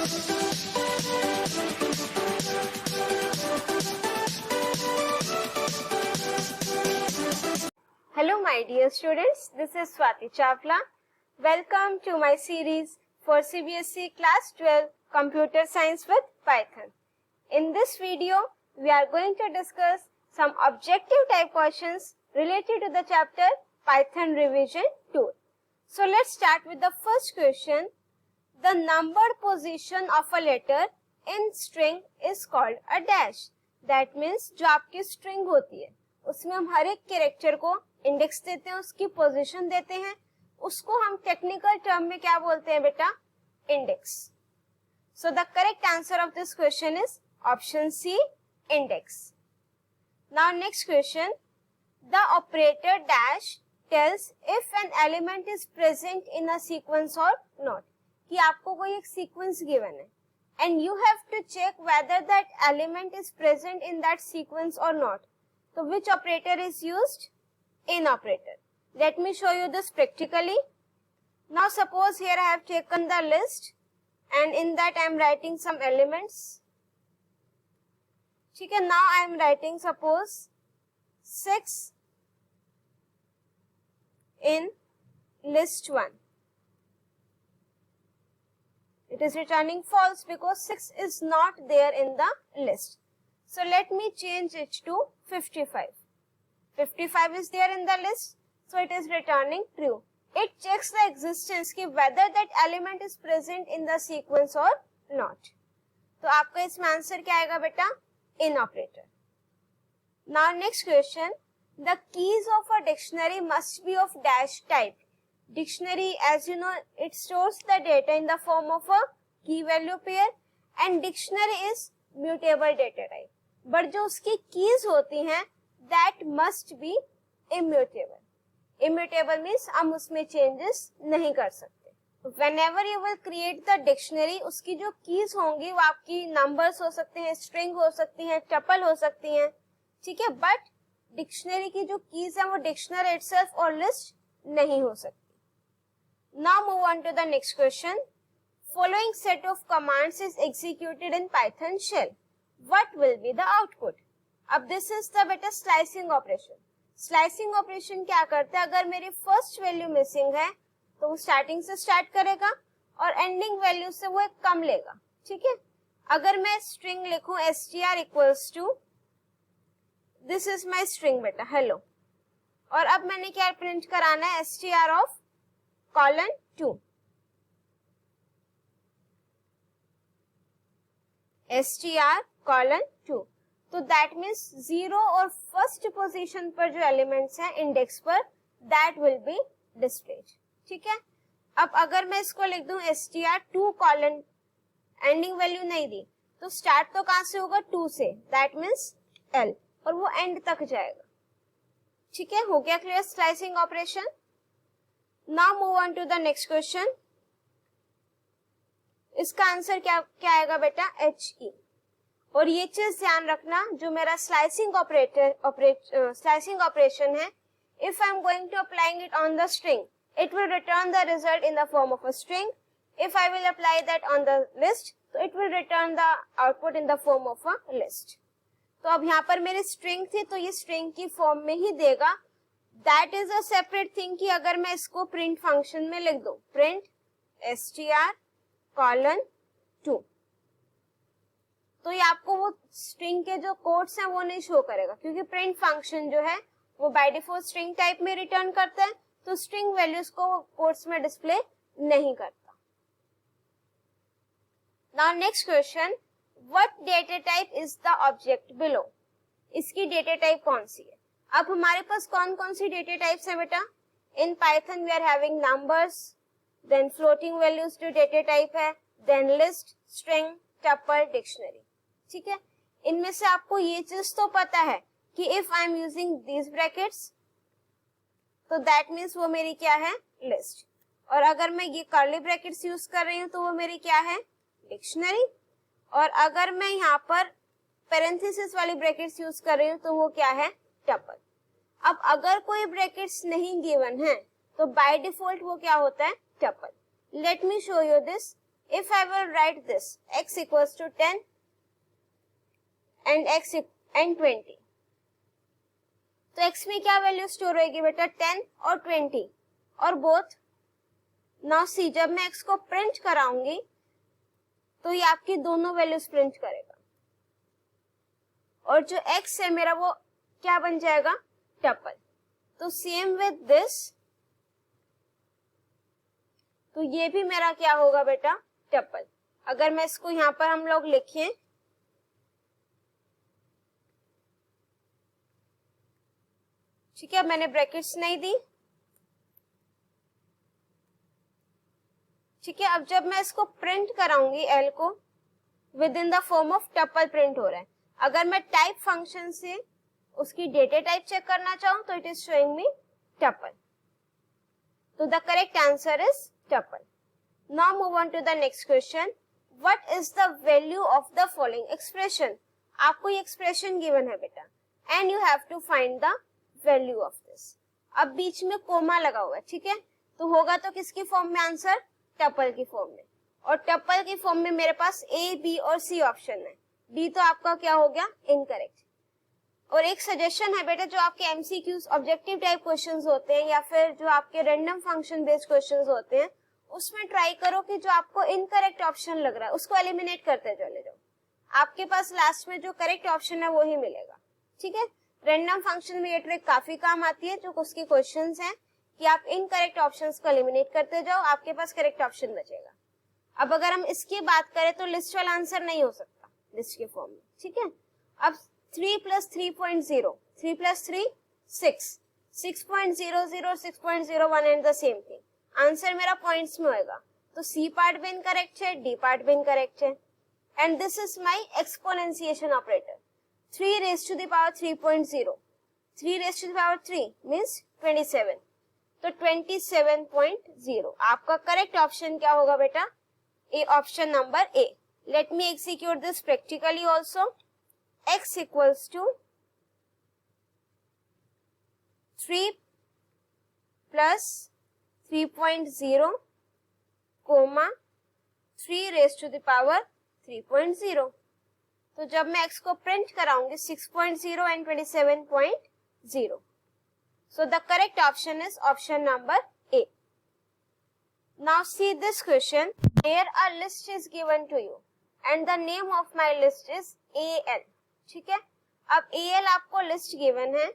Hello my dear students, this is Swati Chawla. Welcome to my series for CBSE Class 12 Computer Science with Python. In this video, we are going to discuss some objective type questions related to the chapter Python Revision Tool. So let's start with the first question. The numbered position of a letter in string is called a dash. That means जो आपकी string होती है, उसमें हम हर एक character को index देते हैं, उसकी पोजीशन देते हैं, उसको हम टेक्निकल टर्म में क्या बोलते हैं बेटा? Index. So the correct answer of this question is option C, index. Now next question. The operator dash tells if an element is present in a sequence और नॉट. कि आपको कोई एक सीक्वेंस गिवन है and you have to check whether that element is present in that sequence और not. So which operator is used? In operator. Let me show you this practically. Now suppose here I have taken the list and in that I am writing some elements. ठीक है, now I am writing suppose 6 in list 1. It is returning false because 6 is not there in the list. So let me change it to 55. 55 is there in the list, so it is returning true. It checks the existence कि whether that element is present in the sequence or not. तो आपका इसमें answer क्या आएगा बेटा? In operator. Now next question. The keys of a dictionary must be of dash type. Dictionary, as you know, it stores the data in the form of a key value pair and dictionary is mutable data type. But जो उसकी keys होती हैं that must be immutable. Immutable means हम उसमें changes नहीं कर सकते. Whenever you will create the dictionary, उसकी जो कीज होंगी वो आपकी नंबर्स हो सकते हैं, स्ट्रिंग हो सकती हैं, टपल हो सकती हैं, ठीक है. बट डिक्शनरी की जो कीज है वो डिक्शनरी इटसेल्फ और लिस्ट नहीं हो सकती. Now move on to the next question. Following set of commands is executed in Python shell. What will be the output? अब this is the बेटा slicing operation. Slicing operation क्या करता है? अगर मेरी फर्स्ट वैल्यू मिसिंग है तो वो स्टार्टिंग से स्टार्ट करेगा और एंडिंग वैल्यू से वो एक कम लेगा, ठीक है. अगर मैं स्ट्रिंग लिखूं str equals to, this is my string बेटा हेलो, और अब मैंने क्या प्रिंट कराना है? str of :2. str:2. तो दैट मीन्स 0 और फर्स्ट पोजीशन पर जो एलिमेंट्स हैं इंडेक्स पर, दैट विल बी डिस्प्लेड, ठीक है. अब अगर मैं इसको लिख दूं str2: एंडिंग वैल्यू नहीं दी तो स्टार्ट तो कहां से होगा? 2 से, दैट मीन्स l, और वो एंड तक जाएगा, ठीक है. हो गया clear slicing operation. Now move on to the next question. इसका आंसर क्या आएगा बेटा? HE. और ये चीज ध्यान रखना, जो मेरा स्लाइसिंग ऑपरेशन है, if I am going to applying it on the string, it will return the result in the form of a string. If I will apply that on the list, तो it will return the output in the form of a list. तो अब यहाँ पर मेरी string थी तो ये string की फॉर्म में ही देगा. That is a separate thing कि अगर मैं इसको प्रिंट फंक्शन में लिख दूं, प्रिंट str:2, तो ये आपको वो स्ट्रिंग के जो कोड्स हैं वो नहीं शो करेगा, क्योंकि प्रिंट फंक्शन जो है वो बाय डिफॉल्ट स्ट्रिंग टाइप में रिटर्न करता है, तो स्ट्रिंग वैल्यूज को कोड्स में डिस्प्ले नहीं करता. Now next question. What data type is the object below. इसकी डेटा टाइप कौन सी है? अब हमारे पास कौन कौन सी डेटा टाइप्स है बेटा? In Python we are having numbers, then floating values जो डेटा टाइप है, then list, string, tuple, dictionary, ठीक है. इनमें से आपको ये चीज तो पता है कि if I am using these brackets, तो दैट मीन्स वो मेरी क्या है? लिस्ट. और अगर मैं ये कर्ली ब्रैकेट्स यूज कर रही हूँ तो वो मेरी क्या है? डिक्शनरी. और अगर मैं यहाँ पर पैरेंथेसिस वाली ब्रैकेट्स यूज कर रही हूँ तो वो क्या है? टपल. अब अगर कोई ब्रैकेट्स नहीं गिवन है तो बाय डिफॉल्ट वो क्या होता है? Tuple. Let me show you this. If I will write this x equals to 10 and x and 20, तो x में क्या वैल्यू स्टोर होगी बेटा 10 और 20 और बोथ. नाउ सी जब मैं x को प्रिंट कराऊंगी तो ये आपकी दोनों वैल्यूज प्रिंट करेगा और जो x है मेरा वो क्या बन जाएगा टपल. तो सेम विद दिस, तो ये भी मेरा क्या होगा बेटा टपल. अगर मैं इसको यहां पर हम लोग लिखें ठीक है, मैंने ब्रैकेट्स नहीं दी ठीक है. अब जब मैं इसको प्रिंट कराऊंगी एल को with in the form of tuple print हो रहा है. अगर मैं टाइप फंक्शन से उसकी डेटा टाइप चेक करना चाहूं तो it is showing me tuple. तो the correct answer is tuple. Now move on to the next question. What is the value of the following expression? आपको ये expression given है बेटा and you have to find the value of this. अब बीच में coma लगा हुआ है ठीक है, तो होगा तो किसकी फॉर्म में आंसर टपल की फॉर्म में. और टपल की फॉर्म में मेरे पास ए बी और सी ऑप्शन है. बी तो आपका क्या हो गया इनकरेक्ट. और एक सजेशन है बेटा, जो आपके एमसीक्यूज ऑब्जेक्टिव टाइप क्वेश्चंस होते हैं या फिर जो आपके रैंडम फंक्शन बेस्ड क्वेश्चंस होते हैं उसमें ट्राई करो कि जो आपको इनकरेक्ट ऑप्शन लग रहा है उसको एलिमिनेट करते चले जाओ. आपके पास लास्ट में जो करेक्ट ऑप्शन है वो ही मिलेगा ठीक है. रैंडम फंक्शन में ये ट्रिक काफी काम आती है. जो उसके क्वेश्चंस हैं कि आप इनकरेक्ट ऑप्शंस को एलिमिनेट करते जाओ, आपके पास करेक्ट ऑप्शन बचेगा. अब अगर हम इसकी बात करें तो लिस्ट वाला आंसर नहीं हो सकता लिस्ट के फॉर्म में ठीक है. अब 3 plus 3.0, 3 plus 3 6, 6.00, 6.01 and the same thing. Answer मेरा पॉइंट्स में होगा तो सी पार्ट भी इनकरेक्ट है, डी पार्ट भी इनकरेक्ट है. And this is my exponentiation operator. 3 raised to the power 3.0, 3 raised to the power 3 means 27. तो 27.0 आपका करेक्ट ऑप्शन क्या होगा बेटा A, option number A. Let me execute this practically also. x equals to 3 plus 3.0 comma 3 raised to the power 3.0. तो जब मैं x को print कराऊंगी 6.0 and 27.0. So the correct option is option number A. Now see this question. Here a list is given to you and the name of my list is AL. ठीक है. अब AL आपको list given है,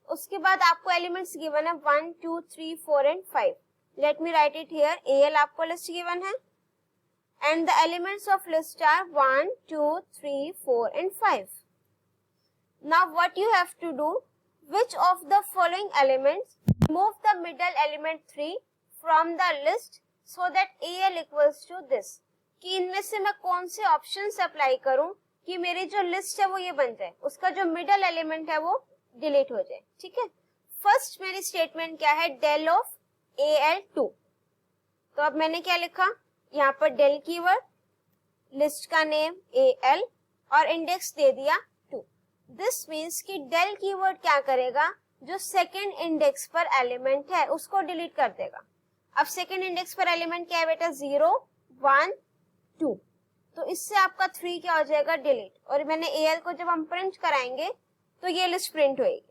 उसके बाद आपको elements given है 1 2 3 4 and 5. Let me write it here. AL आपको लिस्ट गिवन है and the elements of list are 1 2 3 4 and 5. Now what you have to do, which of the following elements remove the middle element 3 from the list so that AL equals to this. कि इनमें से मैं कौन से options apply करूं कि मेरी जो लिस्ट है वो ये बन जाए, उसका जो मिडल एलिमेंट है वो डिलीट हो जाए ठीक है. फर्स्ट मेरी स्टेटमेंट क्या है, डेल ऑफ AL2. तो अब मैंने क्या लिखा यहाँ पर डेल कीवर्ड, लिस्ट का नेम AL और इंडेक्स दे दिया 2. दिस मीन्स कि डेल कीवर्ड क्या करेगा, जो सेकेंड इंडेक्स पर एलिमेंट है उसको डिलीट कर देगा. अब सेकेंड इंडेक्स पर एलिमेंट क्या है बेटा 0 1 2. तो इससे आपका 3 क्या हो जाएगा डिलीट. और मैंने AL को जब हम प्रिंट कराएंगे तो ये लिस्ट प्रिंट होगी.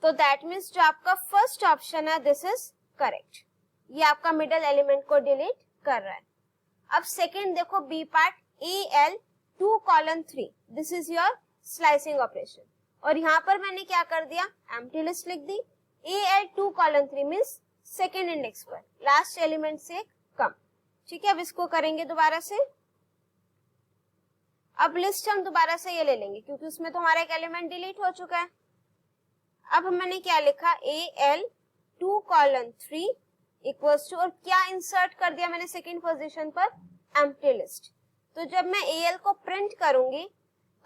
तो दैट मीन्स जो आपका फर्स्ट ऑप्शन है दिस इज करेक्ट. ये आपका मिडल एलिमेंट को डिलीट कर रहा है. अब सेकेंड देखो B part AL2 colon 3. This is your slicing operation. और यहाँ पर मैंने क्या कर दिया, एम्प्टी लिस्ट लिख दी. AL2 colon 3 means second index पर लास्ट एलिमेंट से कम ठीक है. अब इसको करेंगे दोबारा से. अब लिस्ट हम दोबारा से ये ले लेंगे क्योंकि उसमें तो हमारा एक एलिमेंट डिलीट हो चुका है. अब मैंने क्या लिखा AL2 colon 3 इक्वल्स टू, और क्या इंसर्ट कर दिया मैंने सेकेंड पोजीशन पर, एम्प्टी लिस्ट. तो जब मैं AL को प्रिंट करूंगी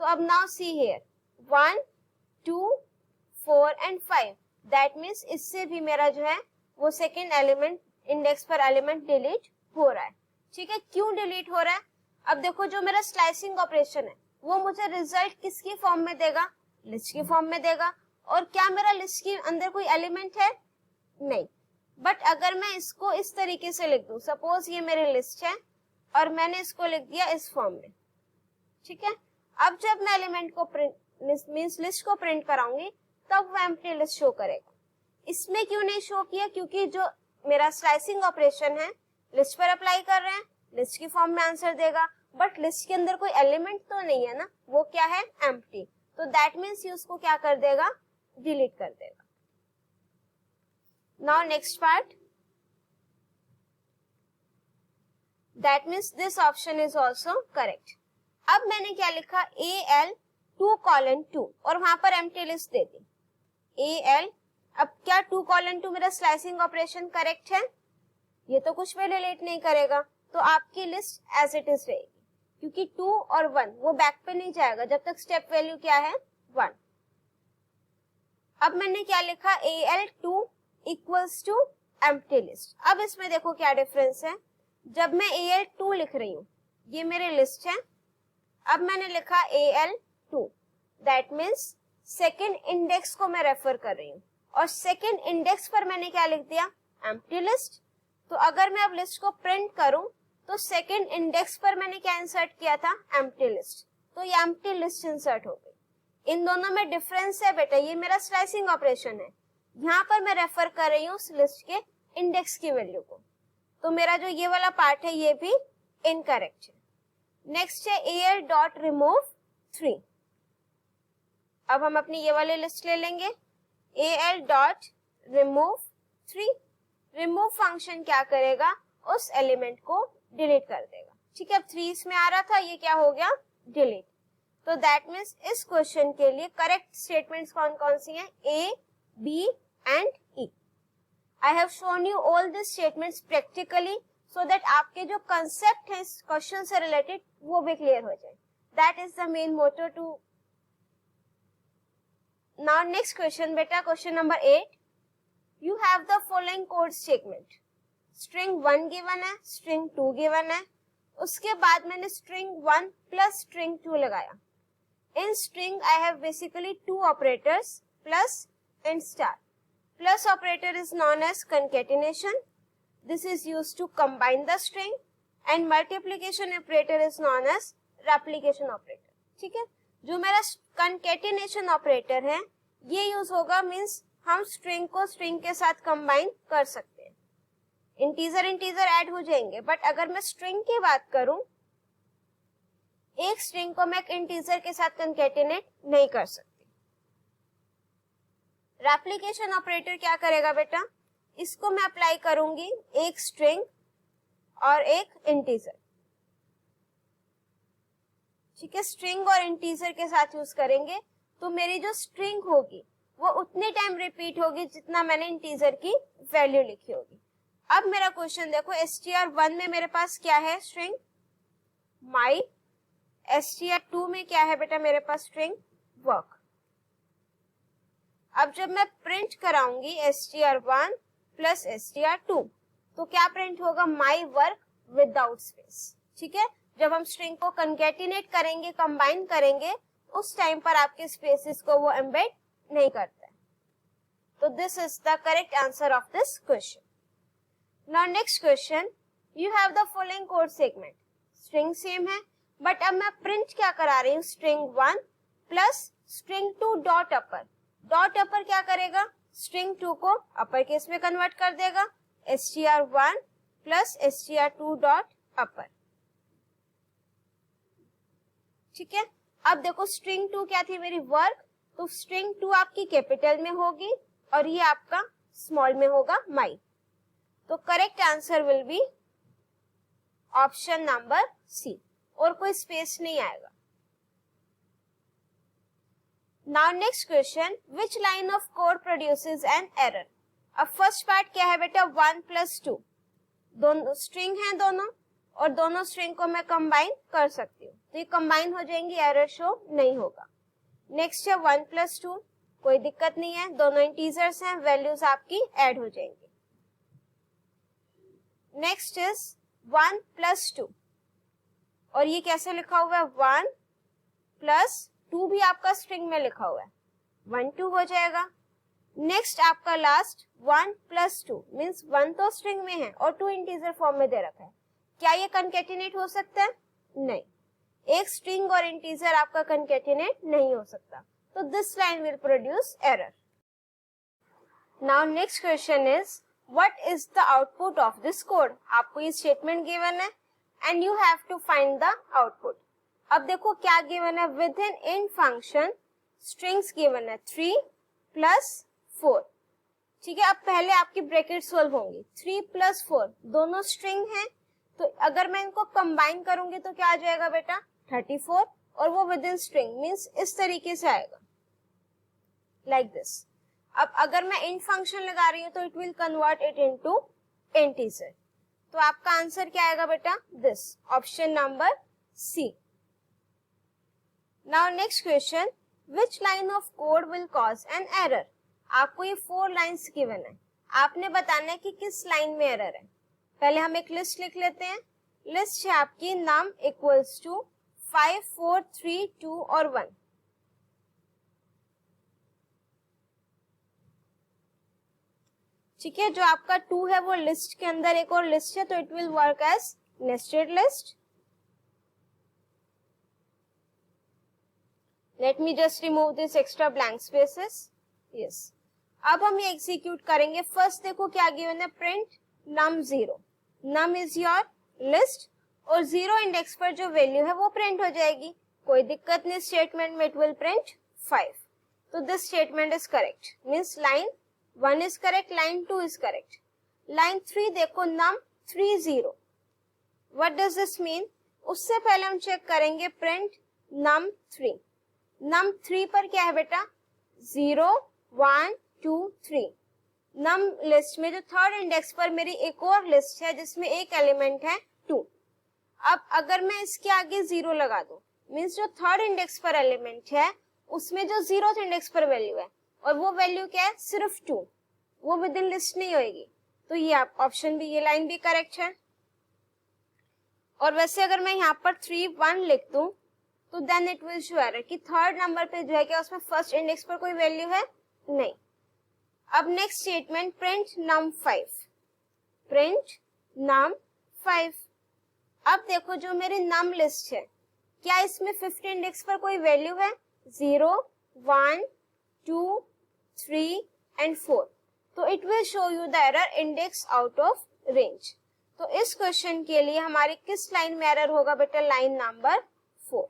तो अब now see here 1 2 4 and 5. That means इससे भी मेरा जो है वो सेकेंड एलिमेंट इंडेक्स पर एलिमेंट डिलीट हो रहा है ठीक है. क्यों डिलीट हो रहा है, अब देखो जो मेरा स्लाइसिंग ऑपरेशन है वो मुझे रिजल्ट किसकी फॉर्म में देगा, लिस्ट की फॉर्म में देगा. और क्या मेरा लिस्ट के अंदर कोई एलिमेंट है, नहीं. बट अगर मैं इसको इस तरीके से लिख दूं, सपोज ये मेरी लिस्ट है और मैंने इसको लिख दिया इस फॉर्म में, ठीक है। अब जब मैं एलिमेंट को प्रिंट मींस लिस्ट को प्रिंट कराऊंगी तब वो एम्प्टी लिस्ट शो करेगा। इसमें क्यों नहीं शो किया, क्योंकि जो मेरा स्लाइसिंग ऑपरेशन है लिस्ट पर अप्लाई कर रहे हैं, लिस्ट की फॉर्म में आंसर देगा, बट लिस्ट के अंदर कोई एलिमेंट तो नहीं है ना, वो क्या है, एम्प्टी। तो दैट मीन्स ये उसको क्या कर देगा, डिलीट कर देगा। Now next part, that means this option is also correct. अब मैंने क्या लिखा, AL2:2 और वहां पर एम्प्टी लिस्ट दे दी AL। अब क्या 2:2 मेरा स्लाइसिंग ऑपरेशन करेक्ट है, ये तो कुछ भी डिलीट नहीं करेगा, तो आपकी लिस्ट एज इट इज रहेगी, क्योंकि 2 और 1 वो बैक पे नहीं जाएगा जब तक स्टेप वैल्यू क्या है, 1। अब मैंने क्या लिखा, AL2 equals to empty list. अब इसमें देखो क्या डिफरेंस है, जब मैं AL2 लिख रही हूँ, ये मेरी लिस्ट है, अब मैंने लिखा AL2, that means second index को मैं रेफर कर रही हूँ, और सेकेंड इंडेक्स पर मैंने क्या लिख दिया, एम्प्टी लिस्ट। तो अगर मैं अब लिस्ट को प्रिंट करूं तो सेकेंड इंडेक्स पर मैंने क्या इंसर्ट किया था, एम्प्टी लिस्ट, तो ये एम्प्टी लिस्ट इंसर्ट हो गई। इन दोनों में डिफरेंस है बेटा, ये मेरा स्लाइसिंग ऑपरेशन है, यहाँ पर मैं रेफर कर रही हूँ उस लिस्ट के इंडेक्स की वैल्यू को, तो मेरा जो ये वाला पार्ट है ये भी इनकरेक्ट है। नेक्स्ट है AL.remove3। अब हम अपनी ये वाली लिस्ट ले लेंगे, AL.remove3। रिमूव फंक्शन क्या करेगा, उस एलिमेंट को डिलीट कर देगा, ठीक है। अब 3 इसमें आ रहा था, ये क्या हो गया, डिलीट। तो दैट मीन्स इस क्वेश्चन के लिए करेक्ट स्टेटमेंट्स कौन कौन सी हैं, A, B and E। I have shown you all this statements practically so that आपके जो कंसेप्ट है इस क्वेश्चन से रिलेटेड वो भी क्लियर हो जाए। That is the main motto too. Now next question बेटा, question number 8। You have the following code statement. String 1 given है, string 2 given है, उसके बाद मैंने string 1 plus string 2 लगाया। In string I have basically 2 operators plus and star. Plus operator is known as concatenation. This is used to combine the string, and multiplication operator is known as replication operator. ठीक है, जो मेरा concatenation operator है ये use होगा, means हम string को string के साथ कंबाइन कर सकते हैं, इंटीजर इंटीजर ऐड हो जाएंगे। बट अगर मैं स्ट्रिंग की बात करूं, एक स्ट्रिंग को मैं एक इंटीजर के साथ कंकैटिनेट नहीं कर सकती। रेप्लिकेशन ऑपरेटर क्या करेगा बेटा, इसको मैं अप्लाई करूंगी एक स्ट्रिंग और एक इंटीजर, ठीक है। स्ट्रिंग और इंटीजर के साथ यूज करेंगे तो मेरी जो स्ट्रिंग होगी वो उतने टाइम रिपीट होगी जितना मैंने इंटीजर की वैल्यू लिखी होगी। अब मेरा क्वेश्चन देखो, str1 में मेरे पास क्या है, स्ट्रिंग my, str2 में क्या है बेटा मेरे पास, स्ट्रिंग वर्क। अब जब मैं प्रिंट कराऊंगी str1 प्लस str2 तो क्या प्रिंट होगा, my work विदाउट स्पेस, ठीक है। जब हम स्ट्रिंग को कंकैटिनेट करेंगे, कंबाइन करेंगे, उस टाइम पर आपके स्पेसेस को वो एम्बेड नहीं करता है। तो this is the correct answer of this question. Now next question, you have the following code segment. String same है, बट अब मैं प्रिंट क्या करा रही हूँ, स्ट्रिंग 1 प्लस स्ट्रिंग 2 डॉट अपर। डॉट अपर क्या करेगा, स्ट्रिंग 2 को अपर केस में कन्वर्ट कर देगा, str1 प्लस str2 डॉट अपर, ठीक है। अब देखो स्ट्रिंग 2 क्या थी मेरी, वर्क, तो स्ट्रिंग 2 आपकी कैपिटल में होगी और ये आपका स्मॉल में होगा, माई। तो correct answer will be option number C, और कोई स्पेस नहीं आएगा। Now next question, which line of code produces an error. अब फर्स्ट पार्ट क्या है बेटा, 1 प्लस 2, दोनों स्ट्रिंग हैं दोनों, और दोनों स्ट्रिंग को मैं कंबाइन कर सकती हूँ, तो ये कंबाइन हो जाएंगी, एरर शो नहीं होगा। नेक्स्ट है 1 प्लस 2, कोई दिक्कत नहीं है, दोनों इंटीजर्स हैं, वैल्यूज आपकी ऐड हो जाएंगी। नेक्स्ट इज 1 प्लस 2, और ये कैसे लिखा हुआ है, 1 प्लस 2 भी आपका स्ट्रिंग में लिखा हुआ है, 1 2 हो जाएगा। नेक्स्ट आपका लास्ट 1 प्लस 2 मीन्स 1 तो स्ट्रिंग में है और 2 इंटीजर फॉर्म में दे रखा है, क्या ये कंकेटिनेट हो सकता है? नहीं, एक स्ट्रिंग और इंटीजर आपका कंकेटिनेट नहीं हो सकता, तो this line will produce error. Now next question is what is the output of this code. आपको ये स्टेटमेंट गिवन है and you have to find the output. अब देखो क्या गिवन है, within int function strings given है 3 plus 4. ठीक है, अब पहले आपकी ब्रैकेट सोल्व होंगी. 3 प्लस 4 दोनों स्ट्रिंग हैं, तो अगर मैं इनको कंबाइन करूंगी तो क्या आ जाएगा बेटा 34, और वो विद इन स्ट्रिंग मीन्स इस तरीके से आएगा लाइक दिस. अब अगर मैं int फंक्शन लगा रही हूँ तो it will convert it into integer. तो आपका आंसर क्या आएगा बेटा this, option number C. Now next question, which line of code will cause an error. आपको ये 4 लाइंस गिवन है, आपने बताना है कि किस लाइन में एरर है. पहले हम एक लिस्ट लिख लेते हैं. लिस्ट है आपकी num इक्वल्स टू 5 4 3 2 और 1. ठीक है, जो आपका 2 है वो लिस्ट के अंदर एक और लिस्ट है, तो it will work as nested list. Let me just remove this extra blank spaces. Yes, अब हम ये एग्जीक्यूट करेंगे. फर्स्ट देखो क्या गिवन है, print num 0. num is your list और 0 इंडेक्स पर जो वैल्यू है वो प्रिंट हो जाएगी. कोई दिक्कत नहीं, स्टेटमेंट में इट विल प्रिंट 5. तो this statement is correct, means line 1 is correct, line 2 is correct. Line 3 देखो, num 3 0. What does this mean? उससे पहले हम चेक करेंगे प्रिंट num 3. num 3 पर क्या है बेटा 0 1 2 3. num लिस्ट में जो थर्ड इंडेक्स पर मेरी एक और लिस्ट है जिसमें एक एलिमेंट है 2. अब अगर मैं इसके आगे 0 लगा दूं मींस जो थर्ड इंडेक्स पर एलिमेंट है उसमें जो 0th इंडेक्स पर वैल्यू है, और वो वैल्यू क्या है सिर्फ 2, वो विद इन लिस्ट नहीं होगी. तो ये आप ऑप्शन भी, ये लाइन भी करेक्ट है. और वैसे अगर मैं यहाँ पर 3 1 लिख दूं तो then it will show error कि थर्ड नंबर पे जो है क्या उसमें फर्स्ट इंडेक्स पर कोई वैल्यू है नहीं. अब next statement, print num 5. Print num 5. अब देखो जो मेरी num लिस्ट है, क्या इसमें 5th इंडेक्स पर कोई वैल्यू है 0 1 2 3 एंड 4. तो it will show you the error index out of range. तो इस क्वेश्चन के लिए हमारी किस लाइन में एरर होगा बेटा, line number 4.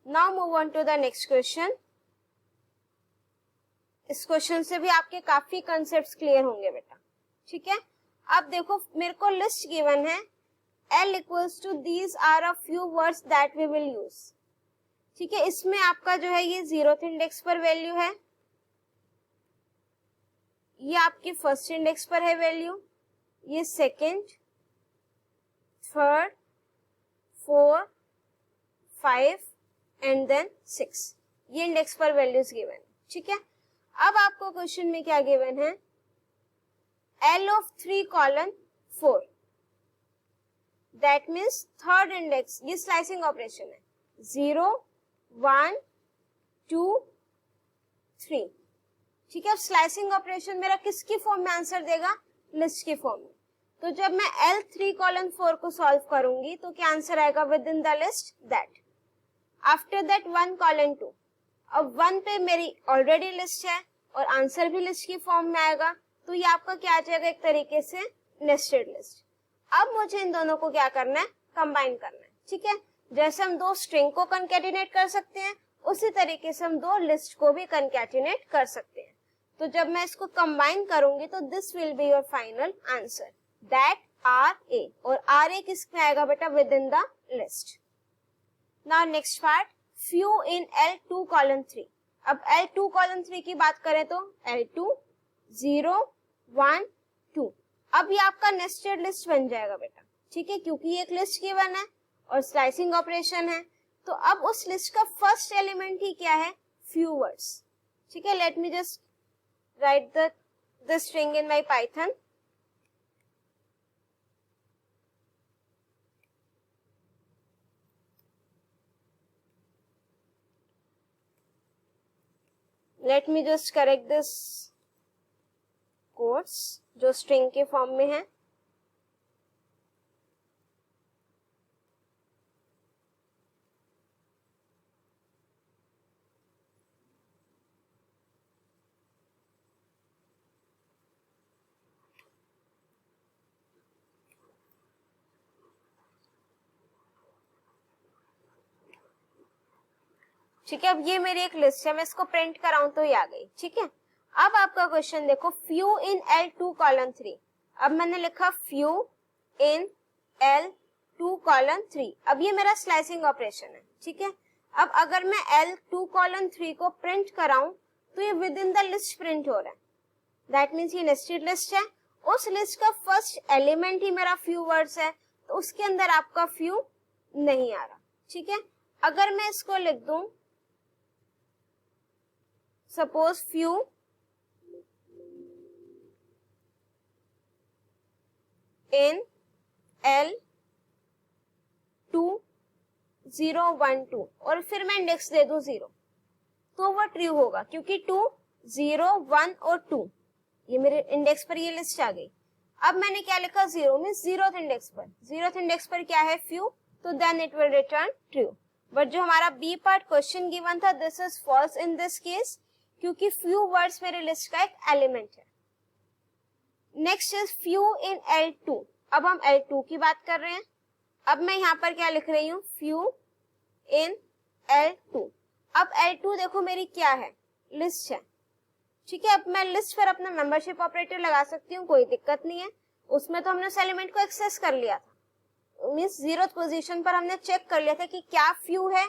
Now move on to the next question. इस क्वेश्चन से भी आपके काफी कंसेप्ट्स क्लियर होंगे बेटा. ठीक है, अब देखो मेरे को लिस्ट गिवन है L equals to these are a few words that we will use. ठीक है, इसमें आपका जो है ये 0th इंडेक्स पर वैल्यू है, ये आपकी फर्स्ट इंडेक्स पर है वैल्यू, ये सेकंड, थर्ड, 4 5 एंड देन 6, ये इंडेक्स पर वैल्यूज गिवन है. ठीक है, अब आपको क्वेश्चन में क्या गिवन है, L of 3 colon 4. That means third index, ये स्लाइसिंग ऑपरेशन है 0 1 2 3. ठीक है, अब स्लाइसिंग ऑपरेशन मेरा किसकी फॉर्म में आंसर देगा, लिस्ट की फॉर्म में. तो जब मैं L 3 colon 4 को सॉल्व करूंगी तो क्या आंसर आएगा with in the list that. After that 1 colon 2. अब 1 पे मेरी ऑलरेडी लिस्ट है और आंसर भी लिस्ट की फॉर्म में आएगा, तो ये आपका क्या आ जाएगा एक तरीके से नेस्टेड लिस्ट. अब मुझे इन दोनों को क्या करना है, कंबाइन करना है. ठीक है, जैसे हम 2 स्ट्रिंग को कंकैटिनेट कर सकते हैं उसी तरीके से हम 2 लिस्ट को भी कंकैटिनेट कर सकते हैं. तो जब मैं इसको कंबाइन करूंगी तो this will be your final answer that RA. और RA किस में आएगा बेटा, with in the list. Now next part, few in L2 colon 3. अब L2 colon 3 की बात करें तो L2 0 1 2. अब ये आपका नेस्टेड लिस्ट बन जाएगा बेटा. ठीक है, क्योंकि एक लिस्ट गिवन है और स्लाइसिंग ऑपरेशन है, तो अब उस लिस्ट का फर्स्ट एलिमेंट ही क्या है, फ्यू वर्ड्स. ठीक है, late me just right the string in my Python. Late me just correct this quotes जो स्ट्रिंग के फॉर्म में है. ठीक है, अब ये मेरी एक लिस्ट है, मैं इसको प्रिंट कराऊं तो ये आ गई. ठीक है, अब आपका क्वेश्चन देखो, फ्यू इन L2 कॉलन 3. अब मैंने लिखा फ्यू इन L2 कॉलन 3. अब ये मेरा स्लाइसिंग ऑपरेशन है. ठीक है, अब अगर मैं L2 कॉलन 3 को प्रिंट कराऊं तो ये with in the list print हो रहा है. दैट मीन्स ये नेस्टेड लिस्ट है. उस लिस्ट का फर्स्ट एलिमेंट ही मेरा फ्यू वर्ड्स है, तो उसके अंदर आपका फ्यू नहीं आ रहा. ठीक है, अगर मैं इसको लिख दूं सपोज फ्यू इन L2012 और फिर मैं इंडेक्स दे दूं 0, तो वो ट्रू होगा, क्योंकि 2, 0, 1 और 2 ये मेरे इंडेक्स पर ये लिस्ट आ गई. अब मैंने क्या लिखा, 0 मीन्स 0th इंडेक्स पर. 0th इंडेक्स पर क्या है, फ्यू, तो then it will return true. But जो हमारा बी पार्ट क्वेश्चन गिवन था, this is false in this case, क्योंकि फ्यू वर्ड्स मेरे लिस्ट का एक एलिमेंट है. Next is few in L2. अब हम L2 की बात कर रहे हैं. अब मैं यहाँ पर क्या लिख रही हूँ, फ्यू इन L2. अब L2 देखो मेरी क्या है, लिस्ट है. ठीक है, अब मैं लिस्ट पर अपना मेंबरशिप ऑपरेटर लगा सकती हूँ, कोई दिक्कत नहीं है. उसमें तो हमने उस एलिमेंट को एक्सेस कर लिया था, मीन्स 0th पोजीशन पर हमने चेक कर लिया था कि क्या फ्यू है.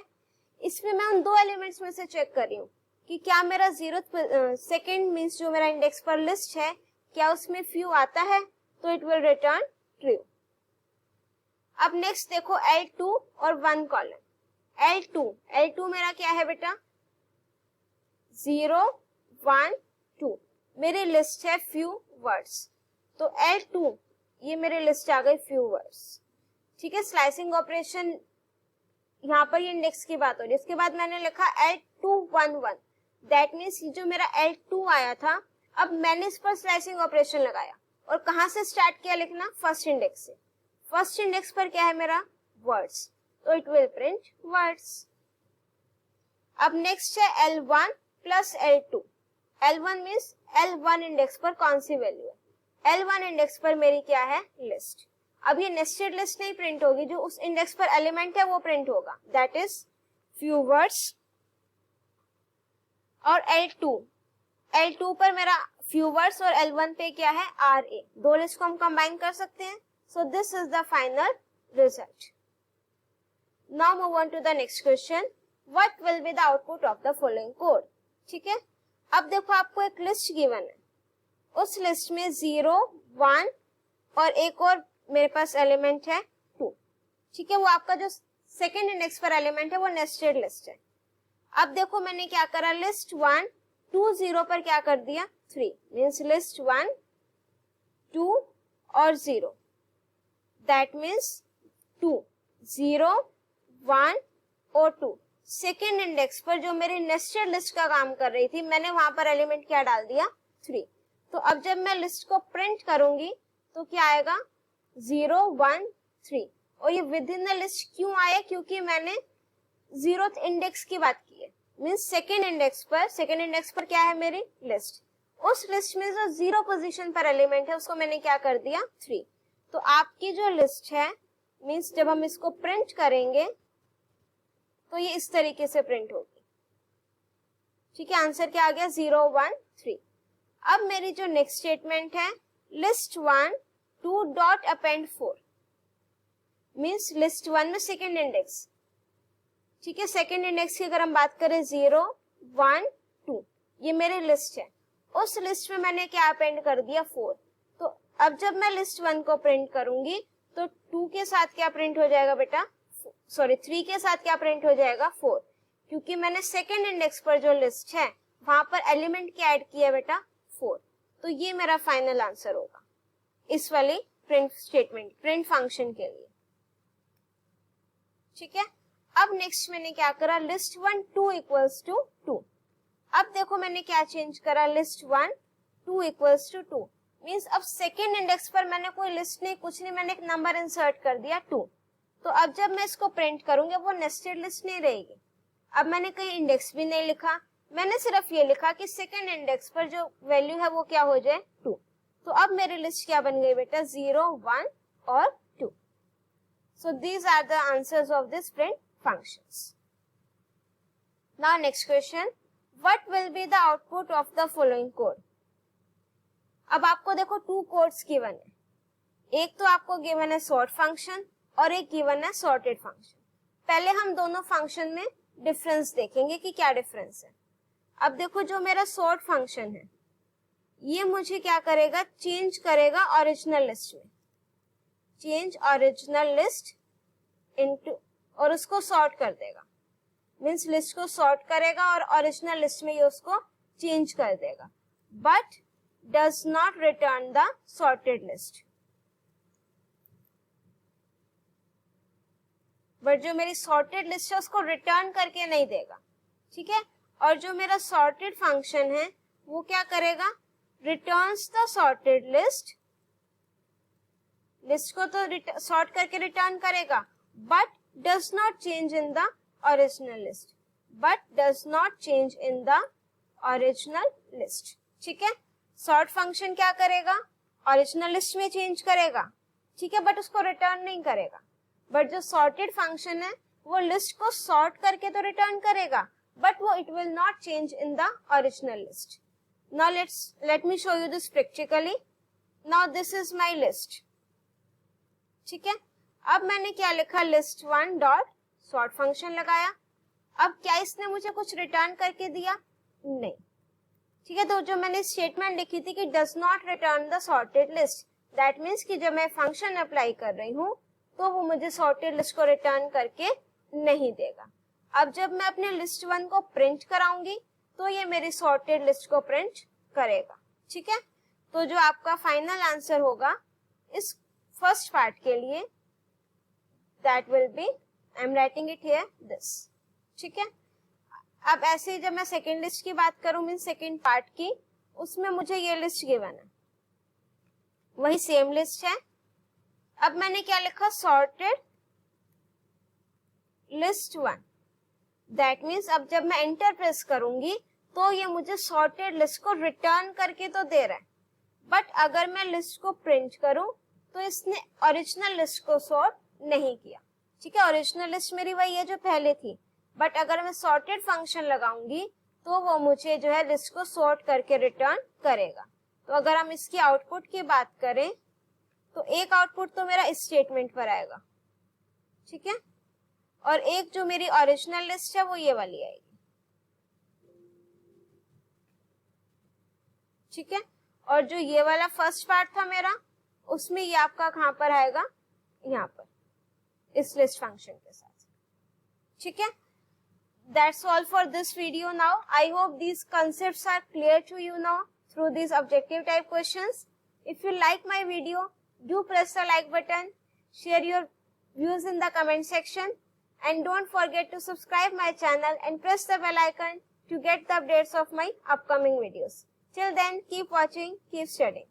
इसमें मैं उन दो एलिमेंट्स में से चेक कर रही हूँ कि क्या मेरा 0th सेकेंड मीन्स जो मेरा इंडेक्स पर लिस्ट है, क्या उसमें फ्यू आता है, तो इट विल रिटर्न ट्रू. अब नेक्स्ट देखो L2 और 1 कॉलम. L2 मेरा क्या है बेटा, 0, 1, 2 मेरी लिस्ट है फ्यू वर्ड्स, तो L2 ये मेरी लिस्ट आ गई फ्यू वर्ड्स. ठीक है, स्लाइसिंग ऑपरेशन यहाँ पर ये इंडेक्स की बात हो रही है. इसके बाद मैंने लिखा L211. दैट मीन्स जो मेरा L2 आया था, अब मैंने इस पर स्लाइसिंग ऑपरेशन लगाया और कहां से स्टार्ट किया लिखना, फर्स्ट इंडेक्स से. फर्स्ट इंडेक्स पर क्या है मेरा, वर्ड्स, तो इट विल प्रिंट वर्ड्स. अब नेक्स्ट है L1 plus L2. L1 means L1 index पर कौन सी वैल्यू है, L1 इंडेक्स पर मेरी क्या है, लिस्ट. अब ये नेस्टेड लिस्ट नहीं प्रिंट होगी, जो उस इंडेक्स पर एलिमेंट है वो प्रिंट होगा, दैट इज फ्यू वर्ड्स. और L2 पर मेरा फ्यू वर्ड्स और L1 पे क्या है, RA. दो लिस्ट को हम कंबाइन कर सकते हैं. So this is the final result. Now move on to the next question. What will be the output of the following code. ठीक है, अब देखो आपको एक लिस्ट गिवन है, उस लिस्ट में 0, 1 और एक और मेरे पास एलिमेंट है 2. ठीक है, वो आपका जो सेकेंड इंडेक्स पर एलिमेंट है वो नेस्टेड लिस्ट है. अब देखो मैंने क्या करा, लिस्ट 1, 2, 0 पर क्या कर दिया, 3 मीन्स लिस्ट 1, 2 और 0. दैट मीन्स 2, 0, 1 और 2 सेकेंड इंडेक्स पर जो मेरी नेस्टेड लिस्ट का काम कर रही थी, मैंने वहां पर एलिमेंट क्या डाल दिया, 3. तो अब जब मैं लिस्ट को प्रिंट करूंगी तो क्या आएगा, 0, 1, 3. और ये विद इन द लिस्ट क्यों आया, क्योंकि मैंने 0th इंडेक्स की बात की है, मीन्स सेकेंड इंडेक्स पर क्या है मेरी लिस्ट. उस लिस्ट में जो 0 पोजीशन पर एलिमेंट है उसको मैंने क्या कर दिया, 3. तो आपकी जो लिस्ट है, मीन्स जब हम इसको प्रिंट करेंगे तो ये इस तरीके से प्रिंट होगी. ठीक है, आंसर क्या आ गया, 0, 1, 3. अब मेरी जो नेक्स्ट स्टेटमेंट है, list 1, 2 dot append 4 means list 1 में सेकेंड इंडेक्स. ठीक है, सेकेंड इंडेक्स की अगर हम बात करें 0, 1, 2 ये मेरी लिस्ट है. उस लिस्ट में मैंने क्या अपेंड कर दिया, 4. तो अब जब मैं लिस्ट 1 को प्रिंट करूंगी तो 2 के साथ क्या प्रिंट हो जाएगा बेटा, 3 के साथ क्या प्रिंट हो जाएगा, 4. क्योंकि मैंने सेकेंड इंडेक्स पर जो लिस्ट है वहां पर एलिमेंट क्या ऐड किया बेटा, 4. तो ये मेरा फाइनल आंसर होगा इस वाली प्रिंट स्टेटमेंट, प्रिंट फंक्शन के लिए. ठीक है, अब नेक्स्ट मैंने क्या करा, लिस्ट 1, 2 इक्वल्स टू 2. अब देखो मैंने क्या चेंज करा, लिस्ट 1 2 इक्वल्स टू 2 मीन्स अब सेकेंड इंडेक्स पर मैंने कोई लिस्ट नहीं, कुछ नहीं, मैंने एक नंबर इंसर्ट कर दिया 2। तो अब जब मैं इसको प्रिंट करूंगी वो नेस्टेड लिस्ट नहीं रहेगी। अब मैंने कहीं इंडेक्स भी नहीं लिखा, मैंने सिर्फ ये लिखा कि सेकेंड इंडेक्स पर जो वैल्यू है वो क्या हो जाए 2। तो अब मेरी लिस्ट क्या बन गई बेटा, 0 1 और 2। So these are the answers of this print functions. Now next question, what will be the output of the following code. अब आपको देखो 2 कोड्स गिवन है, एक तो आपको गिवन है सॉर्ट फंक्शन और एक गिवन है सॉर्टेड फंक्शन। पहले हम दोनों फंक्शन में डिफरेंस देखेंगे कि क्या डिफरेंस है। अब देखो जो मेरा सॉर्ट फंक्शन है ये मुझे क्या करेगा, चेंज करेगा ओरिजिनल लिस्ट में, चेंज ओरिजिनल लिस्ट इनटू, और उसको सॉर्ट कर देगा, मींस लिस्ट को सॉर्ट करेगा और ओरिजिनल लिस्ट में ये उसको चेंज कर देगा, but does not return the sorted list. But जो मेरी सॉर्टेड लिस्ट है उसको रिटर्न करके नहीं देगा, ठीक है। और जो मेरा सॉर्टेड फंक्शन है वो क्या करेगा, returns the sorted list, list को तो सॉर्ट करके रिटर्न करेगा, but does not change in the original list, but does not change in the original list, ठीक है। सॉर्ट फंक्शन क्या करेगा, ओरिजिनल लिस्ट में चेंज करेगा, ठीक है, बट उसको रिटर्न नहीं करेगा। बट जो सॉर्टेड फंक्शन है वो लिस्ट को सॉर्ट करके तो रिटर्न करेगा, बट वो it will not change in the original list. Now let me show you this practically. Now this is my list, ठीक है। अब मैंने क्या लिखा, लिस्ट 1 डॉट सॉर्ट फंक्शन लगाया। अब क्या इसने मुझे कुछ रिटर्न करके दिया, नहीं, ठीक है। तो जो मैंने स्टेटमेंट लिखी थी कि does not return the sorted list, that means कि जब मैं फंक्शन अप्लाई कर रही हूँ तो वो मुझे सॉर्टेड लिस्ट को रिटर्न करके नहीं देगा। अब जब मैं अपने लिस्ट 1 को प्रिंट कराऊंगी तो ये मेरी सॉर्टेड लिस्ट को प्रिंट करेगा, ठीक है। तो जो आपका फाइनल आंसर होगा इस फर्स्ट पार्ट के लिए, that will be, I am writing it here this, ठीक है। अब ऐसे ही जब मैं सेकेंड लिस्ट की बात करूं, मीन सेकेंड पार्ट की, उसमें मुझे ये लिस्ट गिवन है, वही सेम लिस्ट है। अब मैंने क्या लिखा, सॉर्टेड लिस्ट 1, दैट मीन्स अब जब मैं एंटर प्रेस करूंगी तो ये मुझे सॉर्टेड लिस्ट को रिटर्न करके तो दे रहा है, बट अगर मैं लिस्ट को प्रिंट करूं तो इसने ओरिजिनल लिस्ट को सॉर्ट नहीं किया, ठीक है। ओरिजिनल लिस्ट मेरी वही है जो पहले थी, बट अगर मैं सॉर्टेड फंक्शन लगाऊंगी तो वो मुझे जो है लिस्ट को सॉर्ट करके रिटर्न करेगा। तो अगर हम इसकी आउटपुट की बात करें तो एक आउटपुट तो मेरा इस स्टेटमेंट पर आएगा, ठीक है, और एक जो मेरी ओरिजिनल लिस्ट है वो ये वाली आएगी, ठीक है। और जो ये वाला फर्स्ट पार्ट था मेरा, उसमें ये आपका कहां पर आएगा, यहाँ पर इस लिस्ट फंक्शन के साथ, ठीक है। That's all for this video now. I hope these concepts are clear to you now through these objective type questions. If you like my video, do press the like button, share your views in the comment section, and don't forget to subscribe my channel and press the bell icon to get the updates of my upcoming videos. Till then, keep watching, keep studying.